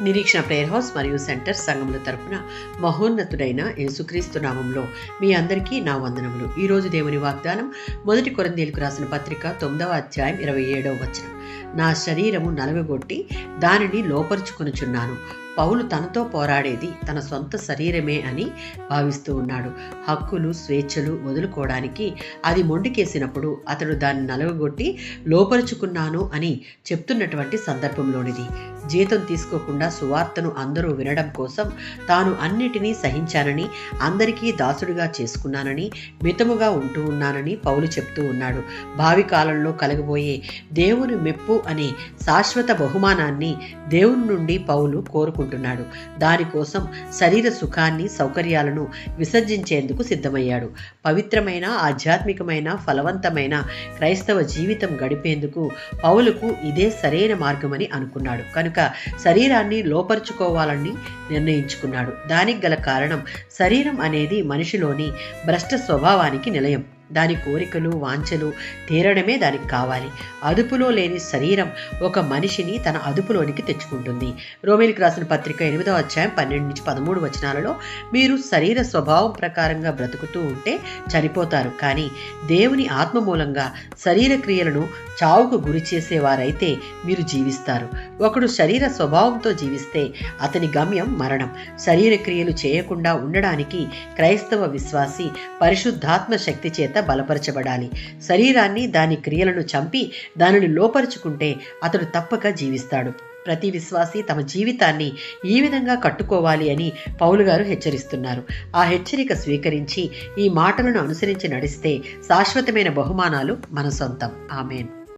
నిరీక్షణ prayer house మరియు centre సంఘముల తరపున మహోన్నతుడైన యేసుక్రీస్తు నామంలో మీ అందరికీ నా వందనములు. ఈరోజు దేవుని వాగ్దానం 1 కొరింథీయులకు రాసిన పత్రిక 9వ అధ్యాయం 27వ వచనం. నా శరీరము నలగగొట్టి దానిని లోపరుచుకొనుచున్నాను. పౌలు తనతో పోరాడేది తన సొంత శరీరమే అని భావిస్తూ ఉన్నాడు. హక్కులు, స్వేచ్ఛలు వదులుకోవడానికి అది మొండికేసినప్పుడు అతడు దాన్ని నలగగొట్టి లోపరుచుకున్నాను అని చెప్తున్నటువంటి సందర్భంలోనిది. జీతం తీసుకోకుండా సువార్తను అందరూ వినడం కోసం తాను అన్నిటినీ సహించానని, అందరికీ దాసుడిగా చేసుకున్నానని, మితముగా ఉంటూ ఉన్నానని పౌలు చెప్తూ ఉన్నాడు. భావి కాలంలో కలగబోయే దేవుని మెప్పు అనే శాశ్వత బహుమానాన్ని దేవుని నుండి పౌలు కోరుకుంటున్నాడు. దానికోసం శరీర సుఖాన్ని, సౌకర్యాలను విసర్జించేందుకు సిద్ధమయ్యాడు. పవిత్రమైన, ఆధ్యాత్మికమైన, ఫలవంతమైన క్రైస్తవ జీవితం గడిపేందుకు పౌలుకు ఇదే సరైన మార్గమని అనుకున్నాడు. కనుక శరీరాన్ని లోపరుచుకోవాలని నిర్ణయించుకున్నాడు. దానికి గల కారణం, శరీరం అనేది మనిషిలోని భ్రష్ట స్వభావానికి నిలయం. దాని కోరికలు, వాంఛలు తీరడమే దానికి కావాలి. అదుపులో లేని శరీరం ఒక మనిషిని తన అదుపులోనికి తెచ్చుకుంటుంది. రోమీయులకు రాసిన పత్రిక 8వ అధ్యాయం 12-13 వచనాలలో, మీరు శరీర స్వభావం ప్రకారంగా బ్రతుకుతూ ఉంటే చనిపోతారు, కానీ దేవుని ఆత్మ మూలంగా శరీర క్రియలను చావుకు గురి చేసేవారైతే మీరు జీవిస్తారు. ఒకడు శరీర స్వభావంతో జీవిస్తే అతని గమ్యం మరణం. శరీర క్రియలు చేయకుండా ఉండడానికి క్రైస్తవ విశ్వాసి పరిశుద్ధాత్మ శక్తి చేత బలపరచబడాలి. శరీరాన్ని, దాని క్రియలను చంపి దానిని లోపరుచుకుంటే అతడు తప్పక జీవిస్తాడు. ప్రతి విశ్వాసి తమ జీవితాన్ని ఈ విధంగా కట్టుకోవాలి అని పౌలు గారు హెచ్చరిస్తున్నారు. ఆ హెచ్చరిక స్వీకరించి ఈ మాటలను అనుసరించి నడిస్తే శాశ్వతమైన బహుమానాలు మన సొంతం. ఆమేన్.